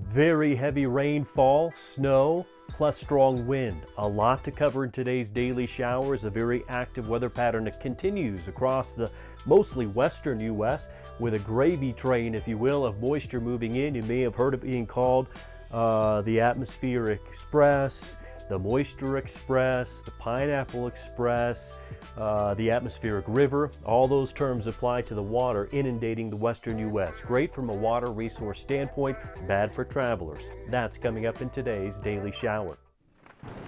Very heavy rainfall, snow, plus strong wind. A lot to cover in today's daily showers. A very active weather pattern that continues across the mostly western U.S. with a gravy train, if you will, of moisture moving in. You may have heard it being called the Atmospheric Express, the Moisture Express, the Pineapple Express, the Atmospheric River. All those terms apply to the water inundating the western U.S. Great from a water resource standpoint, bad for travelers. That's coming up in today's Daily Shower.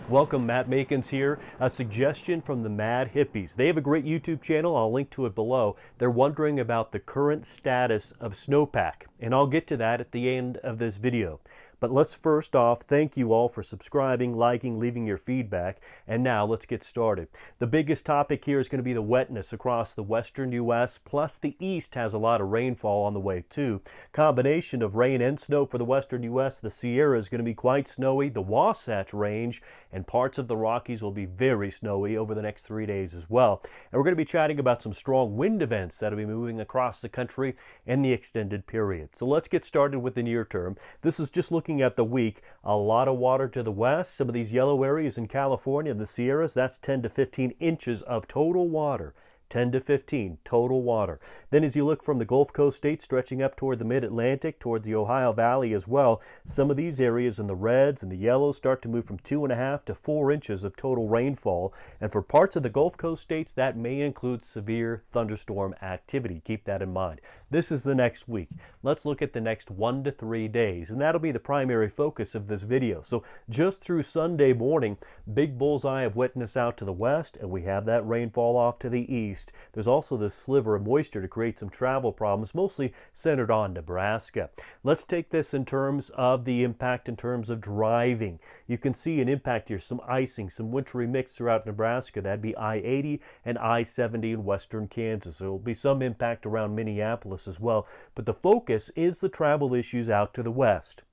Welcome, Matt Makins here. A suggestion from the Mad Hippies. They have a great YouTube channel. I'll link to it below. They're wondering about the current status of snowpack, and I'll get to that at the end of this video. But let's first off thank you all for subscribing, liking, leaving your feedback, and now let's get started. The biggest topic here is going to be the wetness across the western U.S., plus the east has a lot of rainfall on the way too. Combination of rain and snow for the western U.S. The Sierra is going to be quite snowy. The Wasatch Range and parts of the Rockies will be very snowy over the next 3 days as well. And we're going to be chatting about some strong wind events that will be moving across the country in the extended period. So let's get started with the near term. This is just looking at the week. A lot of water to the west. Some of these yellow areas in California, the Sierras, that's 10 to 15 inches of total water. 10 to 15 total water. Then as you look from the Gulf Coast states stretching up toward the mid-Atlantic, toward the Ohio Valley as well, some of these areas in the reds and the yellows start to move from 2.5 to 4 inches of total rainfall. And for parts of the Gulf Coast states, that may include severe thunderstorm activity. Keep that in mind. This is the next week. Let's look at the next 1 to 3 days, and that'll be the primary focus of this video. So just through Sunday morning, big bullseye of wetness out to the west, and we have that rainfall off to the east. There's also this sliver of moisture to create some travel problems, mostly centered on Nebraska. Let's take this in terms of the impact in terms of driving. You can see an impact here, some icing, some wintry mix throughout Nebraska. That'd be I-80 and I-70 in western Kansas. There will be some impact around Minneapolis as well, but the focus is the travel issues out to the west.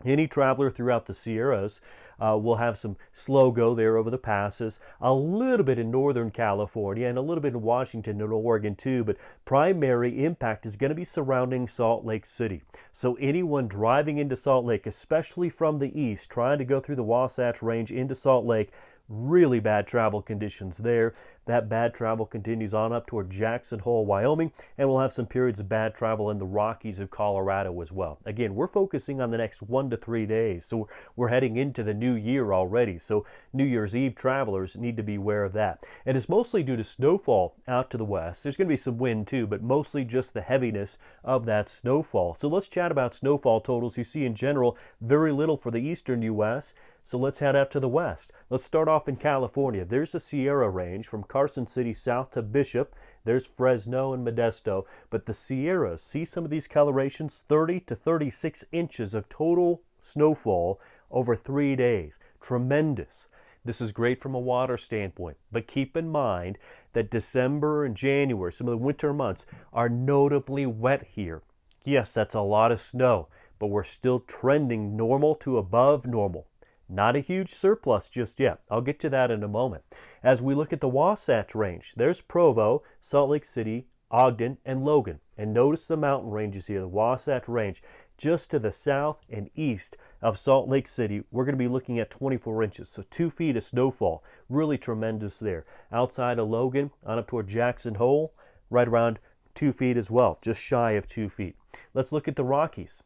Any traveler throughout the Sierras will have some slow go there over the passes, a little bit in northern California and a little bit in Washington and Oregon too, but primary impact is going to be surrounding Salt Lake City. So anyone driving into Salt Lake, especially from the east, trying to go through the Wasatch Range into Salt Lake, really bad travel conditions there. That bad travel continues on up toward Jackson Hole, Wyoming, and we'll have some periods of bad travel in the Rockies of Colorado as well. Again, we're focusing on the next 1 to 3 days, so we're heading into the new year already, so New Year's Eve travelers need to be aware of that. And it's mostly due to snowfall out to the west. There's going to be some wind too, but mostly just the heaviness of that snowfall. So let's chat about snowfall totals. You see in general, very little for the eastern U.S., so let's head out to the west. Let's start off in California. There's the Sierra Range from Carson City south to Bishop. There's Fresno and Modesto. But the Sierras, see some of these colorations, 30 to 36 inches of total snowfall over 3 days. Tremendous. This is great from a water standpoint, but keep in mind that December and January, some of the winter months, are notably wet here. Yes, that's a lot of snow, but we're still trending normal to above normal. Not a huge surplus just yet. I'll get to that in a moment. As we look at the Wasatch Range, there's Provo, Salt Lake City, Ogden, and Logan. And notice the mountain ranges here, the Wasatch Range, just to the south and east of Salt Lake City. We're going to be looking at 24 inches, so 2 feet of snowfall. Really tremendous there. Outside of Logan, on up toward Jackson Hole, right around 2 feet as well, just shy of 2 feet. Let's look at the Rockies.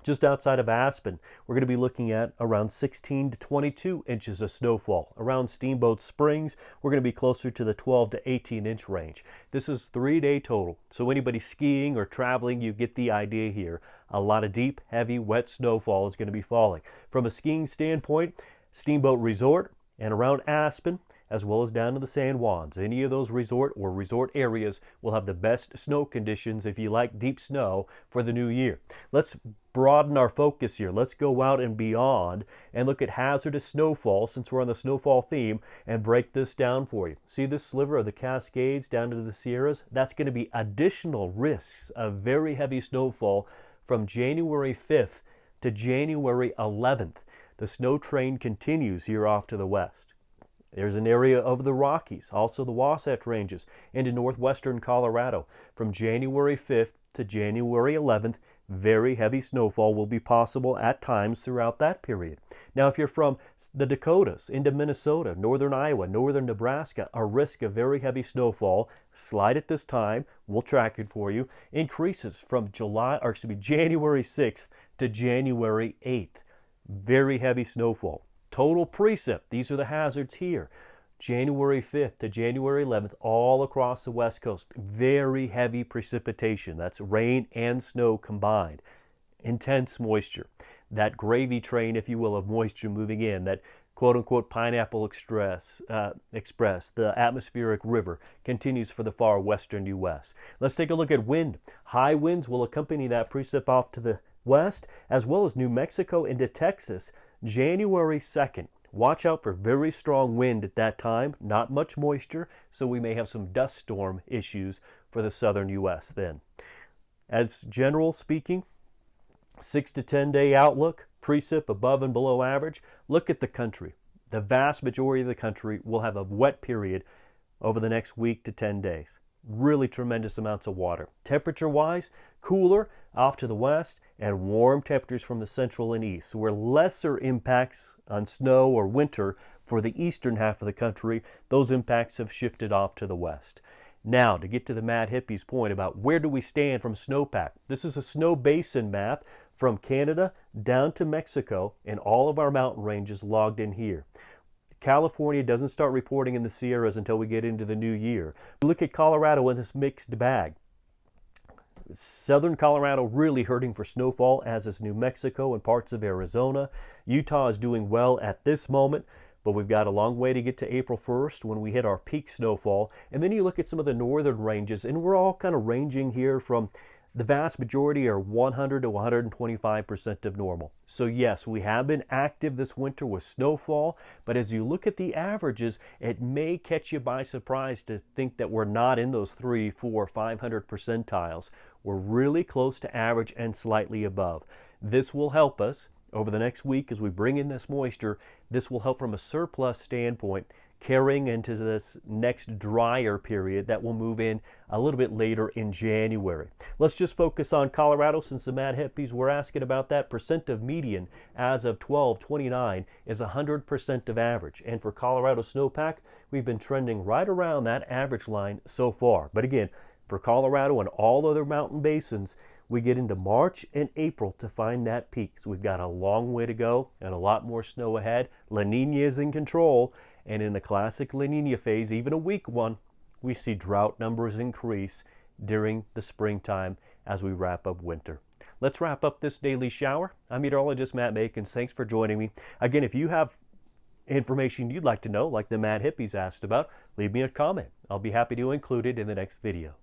Just outside of Aspen, we're going to be looking at around 16 to 22 inches of snowfall. Around Steamboat Springs, we're going to be closer to the 12 to 18 inch range. This is 3-day total, so anybody skiing or traveling, you get the idea here. A lot of deep, heavy, wet snowfall is going to be falling. From a skiing standpoint, Steamboat Resort and around Aspen, as well as down to the San Juans. Any of those resort or resort areas will have the best snow conditions if you like deep snow for the new year. Let's broaden our focus here. Let's go out and beyond and look at hazardous snowfall, since we're on the snowfall theme, and break this down for you. See this sliver of the Cascades down to the Sierras? That's going to be additional risks of very heavy snowfall from January 5th to January 11th. The snow train continues here off to the west. There's an area of the Rockies, also the Wasatch Ranges, into northwestern Colorado from January 5th to January 11th. very heavy snowfall will be possible at times throughout that period. Now, if you're from the Dakotas into Minnesota, northern Iowa, northern Nebraska, a risk of very heavy snowfall, slight at this time, we'll track it for you, increases from January 6th to January 8th. Very heavy snowfall. Total precip, these are the hazards here. January 5th to January 11th, all across the West Coast. Very heavy precipitation. That's rain and snow combined. Intense moisture. That gravy train, if you will, of moisture moving in, that quote-unquote pineapple express, the atmospheric river, continues for the far western U.S. Let's take a look at wind. High winds will accompany that precip off to the west, as well as New Mexico into Texas, January 2nd. Watch out for very strong wind at that time, not much moisture, so we may have some dust storm issues for the southern U.S. then. As general speaking, 6 to 10 day outlook, precip above and below average. Look at the country. The vast majority of the country will have a wet period over the next week to 10 days. Really tremendous amounts of water. Temperature-wise, cooler off to the west and warm temperatures from the central and east. So we're lesser impacts on snow or winter for the eastern half of the country. Those impacts have shifted off to the west. Now, to get to the Mad Hippie's point about where do we stand from snowpack. This is a snow basin map from Canada down to Mexico, and all of our mountain ranges logged in here. California doesn't start reporting in the Sierras until we get into the new year. Look at Colorado in this mixed bag. Southern Colorado really hurting for snowfall, as is New Mexico and parts of Arizona. Utah is doing well at this moment, but we've got a long way to get to April 1st when we hit our peak snowfall. And then you look at some of the northern ranges, and we're all kind of ranging here from the vast majority are 100 to 125% of normal. So yes, we have been active this winter with snowfall, but as you look at the averages, it may catch you by surprise to think that we're not in those 300, 400, 500 percentiles. We're really close to average and slightly above. This will help us over the next week as we bring in this moisture. This will help from a surplus standpoint, carrying into this next drier period that will move in a little bit later in January. Let's just focus on Colorado since the Mad Hippies were asking about that. Percent of median as of 12/29 is 100% of average. And for Colorado snowpack, we've been trending right around that average line so far. But again, for Colorado and all other mountain basins, we get into March and April to find that peak. So we've got a long way to go and a lot more snow ahead. La Nina is in control. And in the classic La Nina phase, even a weak one, we see drought numbers increase during the springtime as we wrap up winter. Let's wrap up this daily shower. I'm meteorologist Matt Makins. Thanks for joining me. Again, if you have information you'd like to know, like the Mad Hippies asked about, leave me a comment. I'll be happy to include it in the next video.